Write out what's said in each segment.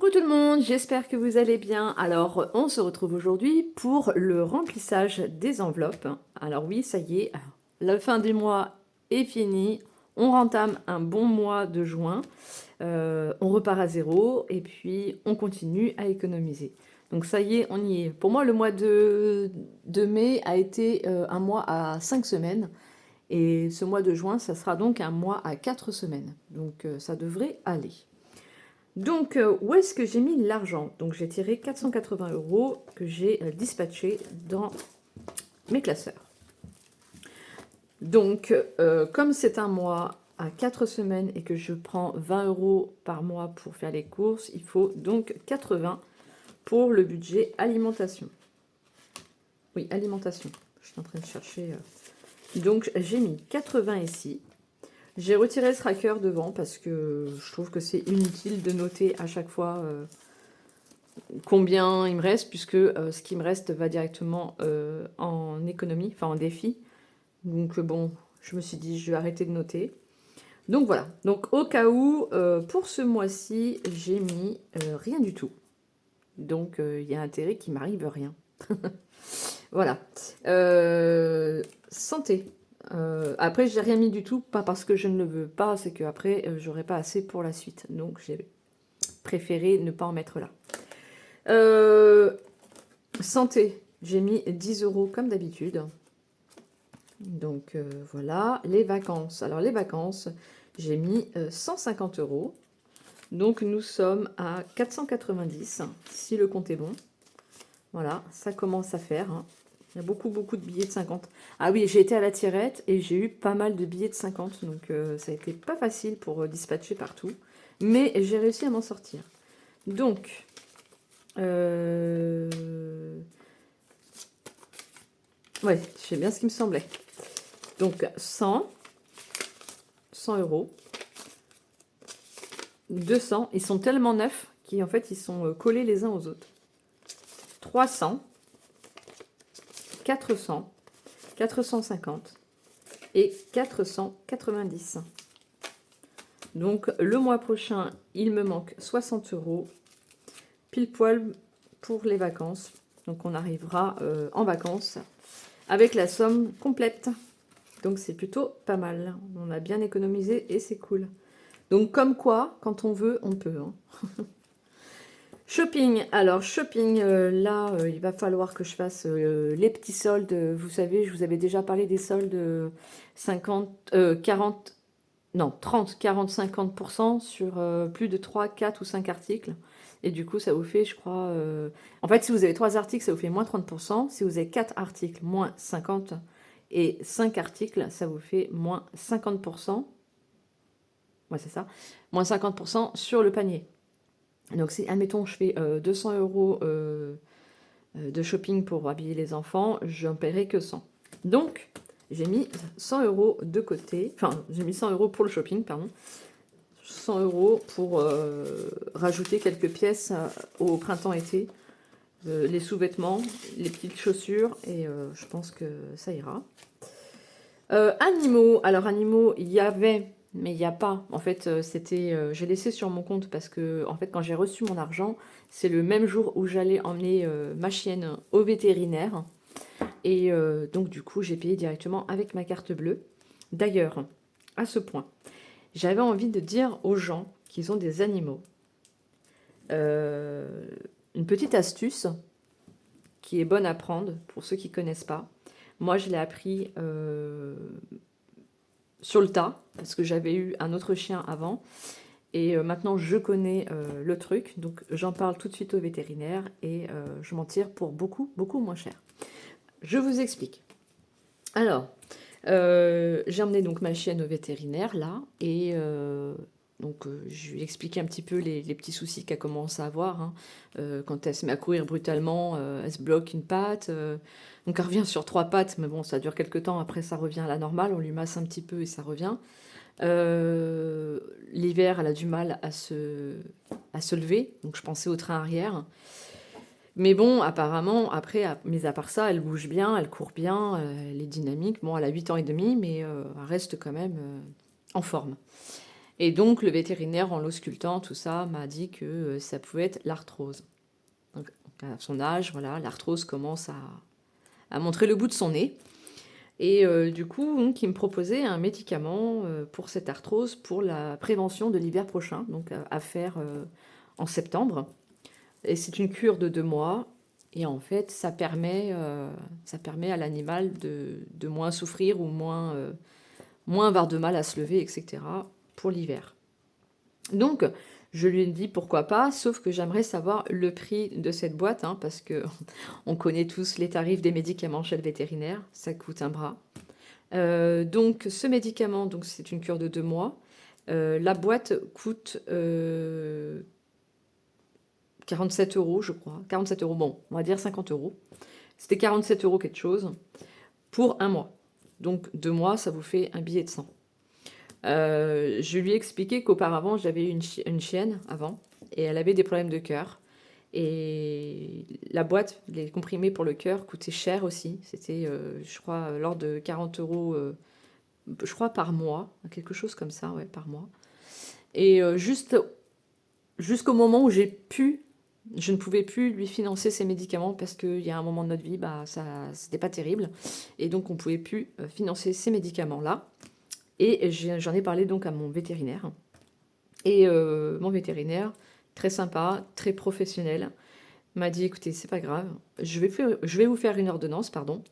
Coucou tout le monde, j'espère que vous allez bien. Alors, on se retrouve aujourd'hui pour le remplissage des enveloppes. Alors oui, ça y est, la fin du mois est finie. On entame un bon mois de juin. On repart à zéro et puis on continue à économiser. Donc ça y est, on y est. Pour moi, le mois de mai a été un mois à 5 semaines. Et ce mois de juin, ça sera donc un mois à 4 semaines. Donc ça devrait aller. Donc, où est-ce que j'ai mis l'argent? Donc, j'ai tiré 480 € que j'ai dispatché dans mes classeurs. Donc, comme c'est un mois à 4 semaines et que je prends 20 € par mois pour faire les courses, il faut donc 80 pour le budget alimentation. Oui, alimentation. Je suis en train de chercher. Donc, j'ai mis 80 ici. J'ai retiré ce tracker devant parce que je trouve que c'est inutile de noter à chaque fois combien il me reste, puisque ce qui me reste va directement en économie, enfin en défi. Donc bon, je me suis dit, je vais arrêter de noter. Donc voilà, donc au cas où, pour ce mois-ci, j'ai mis rien du tout. Donc il y a intérêt qu'il m'arrive rien. Voilà. Santé. Après, j'ai rien mis du tout, pas parce que je ne le veux pas, c'est qu'après, j'aurai pas assez pour la suite. Donc, j'ai préféré ne pas en mettre là. Santé, j'ai mis 10 € comme d'habitude. Donc, voilà. Les vacances. Alors, les vacances, j'ai mis 150 €. Donc, nous sommes à 490, si le compte est bon. Voilà, ça commence à faire, hein. Il y a beaucoup de billets de 50. Ah oui, j'ai été à la tirette et j'ai eu pas mal de billets de 50. Donc ça a été pas facile pour dispatcher partout. Mais j'ai réussi à m'en sortir. Donc, ouais, c'est bien ce qui me semblait. Donc 100 €, 200. Ils sont tellement neufs qu'en fait, ils sont collés les uns aux autres. 300, 400, 450 et 490. Donc le mois prochain, il me manque 60 €, pile poil pour les vacances. Donc on arrivera en vacances avec la somme complète. Donc c'est plutôt pas mal. On a bien économisé et c'est cool. Donc comme quoi, quand on veut, on peut, hein. Shopping, alors shopping, là, il va falloir que je fasse les petits soldes. Vous savez, je vous avais déjà parlé des soldes 50, 40, non, 30, 40, 50% sur plus de 3, 4 ou 5 articles. Et du coup, ça vous fait, je crois... En fait, si vous avez 3 articles, ça vous fait moins 30%. Si vous avez 4 articles, moins 50. Et 5 articles, ça vous fait moins 50%. Ouais, c'est ça. Moins 50% sur le panier. Donc, si, admettons, je fais 200 € de shopping pour habiller les enfants, j'en paierai que 100. Donc, j'ai mis 100 € de côté. Enfin, j'ai mis 100 € pour le shopping, pardon. 100 € pour rajouter quelques pièces au printemps-été. Les sous-vêtements, les petites chaussures, et je pense que ça ira. Animaux. Alors, animaux, il y avait... Mais il n'y a pas. En fait, c'était, j'ai laissé sur mon compte parce que, en fait, quand j'ai reçu mon argent, c'est le même jour où j'allais emmener ma chienne au vétérinaire. Et donc, du coup, j'ai payé directement avec ma carte bleue. D'ailleurs, à ce point, j'avais envie de dire aux gens qui ont des animaux une petite astuce qui est bonne à prendre pour ceux qui ne connaissent pas. Moi, je l'ai appris sur le tas, parce que j'avais eu un autre chien avant, et maintenant je connais le truc, donc j'en parle tout de suite au vétérinaire, et je m'en tire pour beaucoup moins cher. Je vous explique. Alors, j'ai emmené donc ma chienne au vétérinaire, là, et donc je lui ai expliqué un petit peu les petits soucis qu'elle commence à avoir, hein. Quand elle se met à courir brutalement, elle se bloque une patte, donc elle revient sur 3 pattes, mais bon, ça dure quelques temps, après ça revient à la normale, on lui masse un petit peu et ça revient. L'hiver, elle a du mal à se lever, donc je pensais au train arrière. Mais bon, apparemment, après, mis à part ça, elle bouge bien, elle court bien, elle est dynamique. Bon, elle a 8 ans et demi, mais elle reste quand même en forme. Et donc, le vétérinaire, en l'auscultant, tout ça, m'a dit que ça pouvait être l'arthrose. Donc, à son âge, voilà, l'arthrose commence à montrer le bout de son nez. Et du coup, donc, il me proposait un médicament pour cette arthrose, pour la prévention de l'hiver prochain, donc à faire en septembre. Et c'est une cure de 2 mois. Et en fait, ça permet à l'animal de moins souffrir ou moins avoir de mal à se lever, etc. pour l'hiver. Donc, je lui ai dit pourquoi pas, sauf que j'aimerais savoir le prix de cette boîte, hein, parce que on connaît tous les tarifs des médicaments chez le vétérinaire, ça coûte un bras. Donc, ce médicament, donc c'est une cure de 2 mois. La boîte coûte 47 euros, je crois. 47 euros, bon, on va dire 50 euros. C'était 47 euros quelque chose pour un mois. Donc 2 mois, ça vous fait un billet de 100. Je lui ai expliqué qu'auparavant, j'avais eu une chienne avant, et elle avait des problèmes de cœur. Et la boîte, les comprimés pour le cœur, coûtaient cher aussi. C'était, je crois, l'ordre de 40 euros, je crois, par mois, quelque chose comme ça, ouais, par mois. Et jusqu'au moment où je ne pouvais plus lui financer ses médicaments parce qu'il y a un moment de notre vie, bah, ça, c'était pas terrible. Et donc, on pouvait plus financer ces médicaments-là. Et j'en ai parlé donc à mon vétérinaire. Et mon vétérinaire, très sympa, très professionnel, m'a dit, écoutez, c'est pas grave, je vais vous faire une ordonnance, pardon,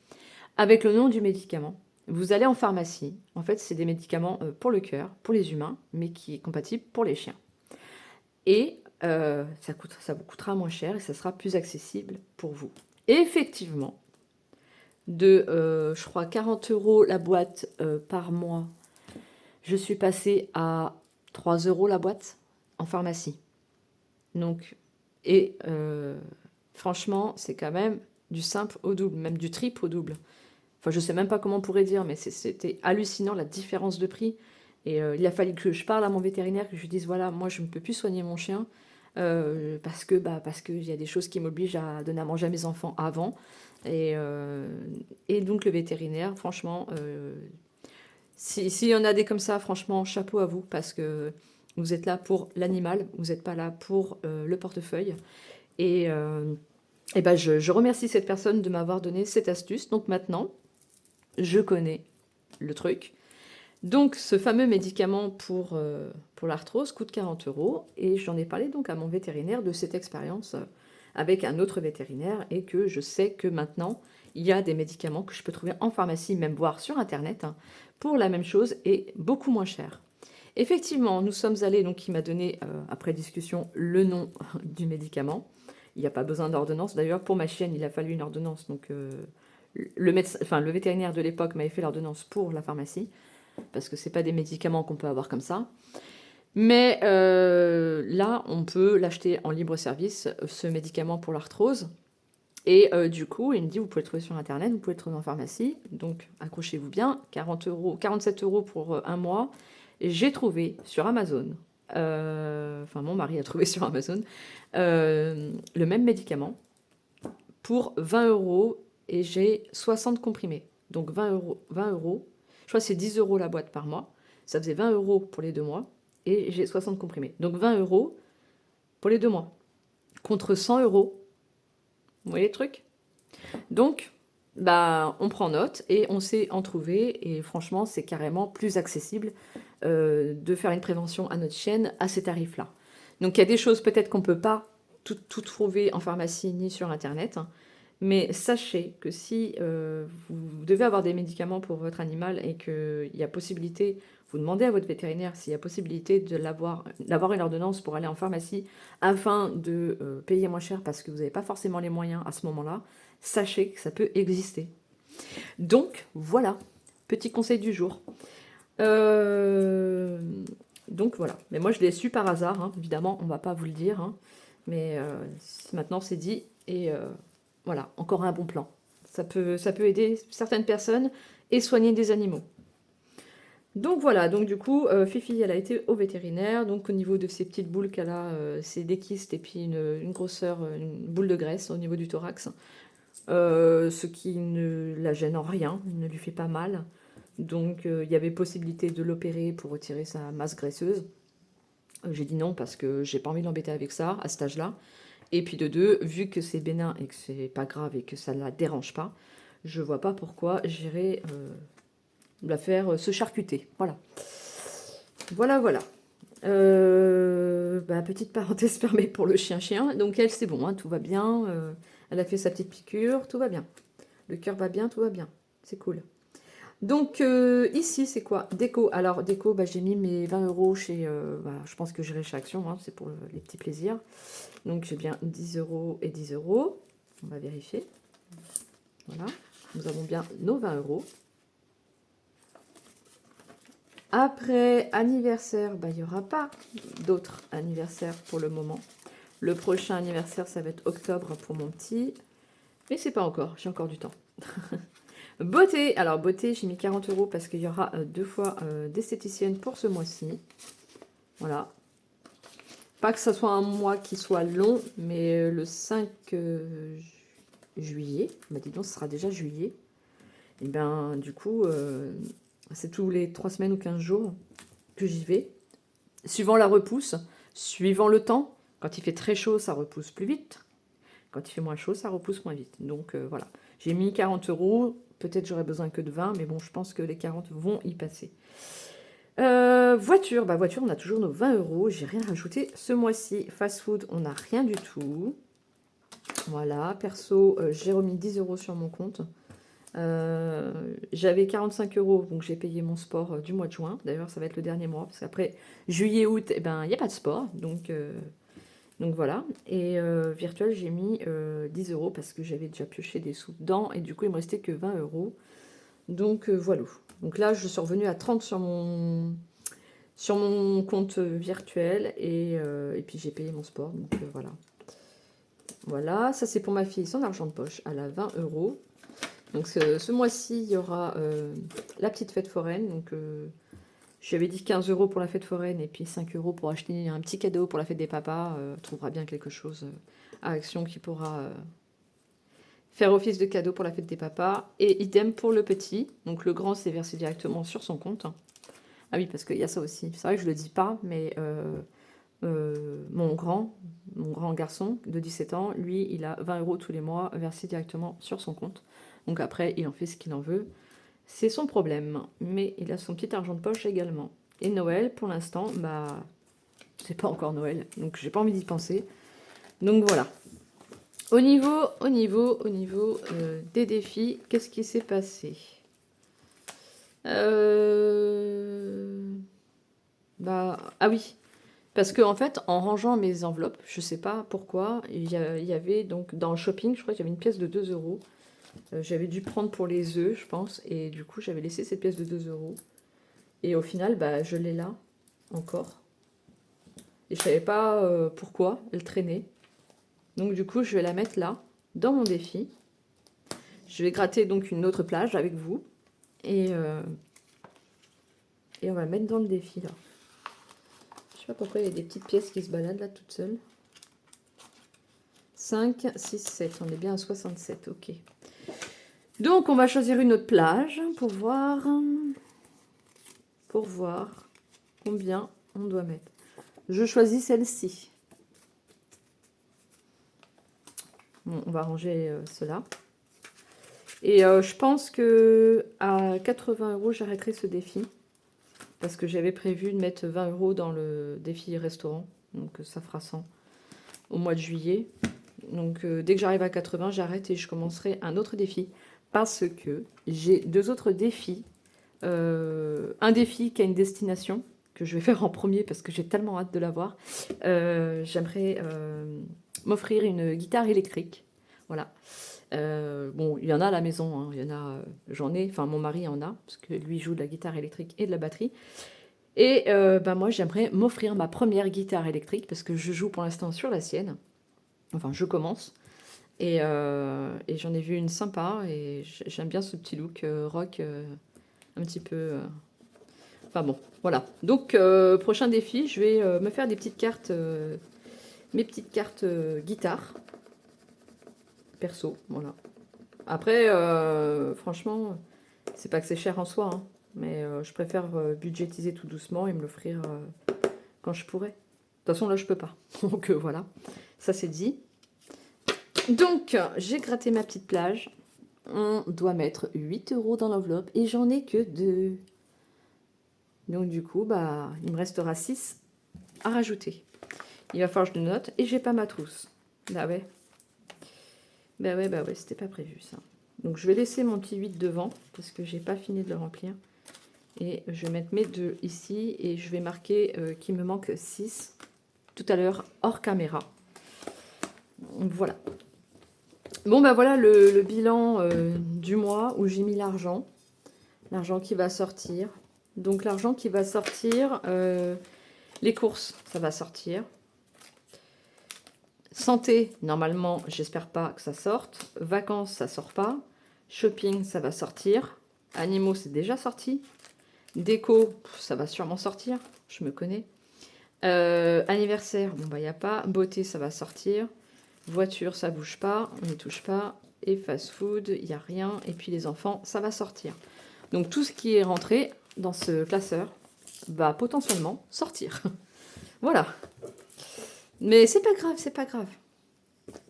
avec le nom du médicament. Vous allez en pharmacie. En fait, c'est des médicaments pour le cœur, pour les humains, mais qui est compatible pour les chiens. Et ça vous coûtera moins cher et ça sera plus accessible pour vous. Et effectivement, je crois, 40 euros la boîte par mois, je suis passée à 3 euros la boîte en pharmacie. Donc, et franchement, c'est quand même du simple au double, même du triple au double. Enfin, je sais même pas comment on pourrait dire, mais c'était hallucinant la différence de prix. Et il a fallu que je parle à mon vétérinaire, que je lui dise, voilà, moi je ne peux plus soigner mon chien parce qu'il y a des choses qui m'obligent à donner à manger à mes enfants avant. Et donc le vétérinaire, franchement, s'il y en a des comme ça, franchement, chapeau à vous, parce que vous êtes là pour l'animal, vous n'êtes pas là pour le portefeuille. Et ben je remercie cette personne de m'avoir donné cette astuce. Donc maintenant, je connais le truc. Donc ce fameux médicament pour l'arthrose coûte 40 euros. Et j'en ai parlé donc à mon vétérinaire de cette expérience avec un autre vétérinaire. Et que je sais que maintenant, il y a des médicaments que je peux trouver en pharmacie, même voir sur Internet, hein, pour la même chose et beaucoup moins cher. Effectivement, nous sommes allés, donc il m'a donné, après discussion, le nom du médicament. Il n'y a pas besoin d'ordonnance. D'ailleurs, pour ma chienne, il a fallu une ordonnance. Donc, le médecin, enfin, le vétérinaire de l'époque m'avait fait l'ordonnance pour la pharmacie, parce que ce n'est pas des médicaments qu'on peut avoir comme ça. Mais là, on peut l'acheter en libre service, ce médicament pour l'arthrose. Et du coup, il me dit, vous pouvez le trouver sur Internet, vous pouvez le trouver en pharmacie. Donc, accrochez-vous bien, 40 euros, 47 euros pour un mois. J'ai trouvé sur Amazon, enfin mon mari a trouvé sur Amazon, le même médicament pour 20 euros et j'ai 60 comprimés. Donc 20 euros, je crois que c'est 10 euros la boîte par mois. Ça faisait 20 euros pour les 2 mois et j'ai 60 comprimés. Donc 20 euros pour les 2 mois contre 100 euros. Vous voyez le truc? Donc, bah, on prend note et on sait en trouver. Et franchement, c'est carrément plus accessible de faire une prévention à notre chienne à ces tarifs-là. Donc, il y a des choses peut-être qu'on ne peut pas tout trouver en pharmacie ni sur Internet. Hein, mais sachez que si vous devez avoir des médicaments pour votre animal et qu'il y a possibilité, vous demandez à votre vétérinaire s'il y a possibilité d'avoir une ordonnance pour aller en pharmacie afin de payer moins cher parce que vous n'avez pas forcément les moyens à ce moment-là, sachez que ça peut exister. Donc voilà, petit conseil du jour. Donc voilà, mais moi je l'ai su par hasard, hein. Évidemment on va pas vous le dire, hein. Mais maintenant c'est dit et voilà, encore un bon plan. Ça peut aider certaines personnes et soigner des animaux. Donc voilà, donc du coup, Fifi, elle a été au vétérinaire. Donc au niveau de ces petites boules qu'elle a, c'est des kystes et puis une grosseur, une boule de graisse au niveau du thorax. Ce qui ne la gêne en rien, ne lui fait pas mal. Donc il y avait possibilité de l'opérer pour retirer sa masse graisseuse. J'ai dit non parce que j'ai pas envie de l'embêter avec ça, à cet âge-là. Et puis de deux, vu que c'est bénin et que c'est pas grave et que ça ne la dérange pas, je vois pas pourquoi j'irais la faire se charcuter. Voilà. Voilà, voilà. Petite parenthèse fermée pour le chien-chien. Donc elle, c'est bon, hein, tout va bien. Elle a fait sa petite piqûre, tout va bien. Le cœur va bien, tout va bien. C'est cool. Donc ici, c'est quoi? Déco. Alors, déco, j'ai mis mes 20 euros chez... je pense que j'irai chez Action, hein, c'est pour les petits plaisirs. Donc j'ai bien 10 euros et 10 euros. On va vérifier. Voilà. Nous avons bien nos 20 euros. Après anniversaire, il n'y aura pas d'autres anniversaires pour le moment. Le prochain anniversaire, ça va être octobre pour mon petit. Mais c'est pas encore, j'ai encore du temps. Beauté, alors beauté, j'ai mis 40 euros parce qu'il y aura deux fois d'esthéticienne pour ce mois-ci. Voilà. Pas que ce soit un mois qui soit long, mais le 5 juillet, dis donc, ce sera déjà juillet. Et bien, du coup, c'est tous les 3 semaines ou 15 jours que j'y vais. Suivant la repousse, suivant le temps. Quand il fait très chaud, ça repousse plus vite. Quand il fait moins chaud, ça repousse moins vite. Donc voilà. J'ai mis 40 euros. Peut-être j'aurais besoin que de 20, mais bon, je pense que les 40 vont y passer. Voiture, voiture, on a toujours nos 20 euros. J'ai rien rajouté ce mois-ci. Fast food, on n'a rien du tout. Voilà, perso, j'ai remis 10 euros sur mon compte. J'avais 45 euros, donc j'ai payé mon sport du mois de juin. D'ailleurs, ça va être le dernier mois, parce qu'après juillet, août, il n'y a pas de sport. Donc voilà. Et virtuel, j'ai mis 10 euros parce que j'avais déjà pioché des sous dedans. Et du coup, il me restait que 20 euros. Donc voilà. Donc là, je suis revenue à 30 sur mon compte virtuel. Et puis j'ai payé mon sport. Donc voilà. Voilà, ça c'est pour ma fille, son argent de poche. Elle a 20 euros. Donc ce mois-ci, il y aura la petite fête foraine. Donc je lui avais dit 15 euros pour la fête foraine et puis 5 euros pour acheter un petit cadeau pour la fête des papas. Trouvera bien quelque chose à Action qui pourra faire office de cadeau pour la fête des papas. Et idem pour le petit. Donc le grand, c'est versé directement sur son compte. Ah oui, parce qu'il y a ça aussi. C'est vrai que je ne le dis pas, mais mon grand garçon de 17 ans, lui, il a 20 euros tous les mois versés directement sur son compte. Donc après, il en fait ce qu'il en veut. C'est son problème. Mais il a son petit argent de poche également. Et Noël, pour l'instant, c'est pas encore Noël. Donc j'ai pas envie d'y penser. Donc voilà. Au niveau des défis, qu'est-ce qui s'est passé? Ah oui. Parce que en fait, en rangeant mes enveloppes, je sais pas pourquoi, il y avait donc dans le shopping, je crois qu'il y avait une pièce de 2 euros. J'avais dû prendre pour les œufs, je pense, et du coup, j'avais laissé cette pièce de 2 euros. Et au final, je l'ai là, encore. Et je savais pas pourquoi elle traînait. Donc du coup, je vais la mettre là, dans mon défi. Je vais gratter donc une autre plage avec vous. Et on va la mettre dans le défi, là. Je sais pas pourquoi il y a des petites pièces qui se baladent là, toutes seules. 5, 6, 7. On est bien à 67, ok. Donc, on va choisir une autre plage pour voir combien on doit mettre. Je choisis celle-ci. Bon, on va ranger cela. Et je pense que à 80 euros, j'arrêterai ce défi. Parce que j'avais prévu de mettre 20 euros dans le défi restaurant. Donc, ça fera 100 au mois de juillet. Donc, dès que j'arrive à 80, j'arrête et je commencerai un autre défi. Parce que j'ai 2 autres défis. Un défi qui a une destination, que je vais faire en premier parce que j'ai tellement hâte de l'avoir. J'aimerais m'offrir une guitare électrique. Voilà. Bon, il y en a à la maison, hein. Il y en a, j'en ai, enfin mon mari en a, parce que lui joue de la guitare électrique et de la batterie. Et moi, j'aimerais m'offrir ma première guitare électrique parce que je joue pour l'instant sur la sienne. Enfin, je commence. Et j'en ai vu une sympa et j'aime bien ce petit look rock un petit peu. Enfin bon, voilà. Donc, prochain défi, je vais me faire des petites cartes, mes petites cartes guitare perso. Voilà. Après, franchement, c'est pas que c'est cher en soi, hein, mais je préfère budgétiser tout doucement et me l'offrir quand je pourrai. toute façon, là, je peux pas. Donc, voilà. Ça, c'est dit. Donc, j'ai gratté ma petite plage. On doit mettre 8 € dans l'enveloppe. Et j'en ai que 2. Donc, du coup, bah, il me restera 6 à rajouter. Il va falloir que je le note. Et j'ai pas ma trousse. Bah ouais. Bah ouais, c'était pas prévu, ça. Donc, je vais laisser mon petit 8 devant. Parce que j'ai pas fini de le remplir. Et je vais mettre mes 2 ici. Et je vais marquer qu'il me manque 6 tout à l'heure, hors caméra. Voilà. Bon, bah voilà le bilan du mois où j'ai mis l'argent. L'argent qui va sortir. Donc, l'argent qui va sortir, les courses, ça va sortir. Santé, normalement, j'espère pas que ça sorte. Vacances, ça sort pas. Shopping, ça va sortir. Animaux, c'est déjà sorti. Déco, ça va sûrement sortir. Je me connais. Anniversaire, bon, bah, il n'y a pas. Beauté, ça va sortir. Voiture, ça bouge pas, on n'y touche pas. Et fast-food, il n'y a rien. Et puis les enfants, ça va sortir. Donc tout ce qui est rentré dans ce classeur va potentiellement sortir. Voilà. Mais c'est pas grave, c'est pas grave.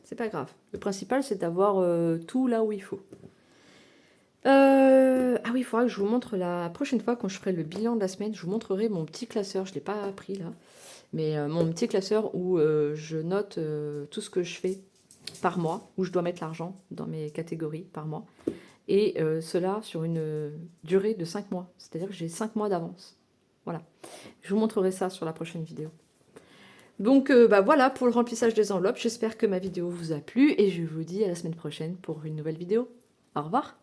C'est pas grave. Le principal, c'est d'avoir tout là où il faut. Ah oui, il faudra que je vous montre la prochaine fois, quand je ferai le bilan de la semaine, je vous montrerai mon petit classeur. Je ne l'ai pas pris là. Mais mon petit classeur où je note tout ce que je fais par mois, où je dois mettre l'argent dans mes catégories par mois. Et cela sur une durée de 5 mois. C'est-à-dire que j'ai 5 mois d'avance. Voilà. Je vous montrerai ça sur la prochaine vidéo. Donc bah voilà pour le remplissage des enveloppes. J'espère que ma vidéo vous a plu et je vous dis à la semaine prochaine pour une nouvelle vidéo. Au revoir.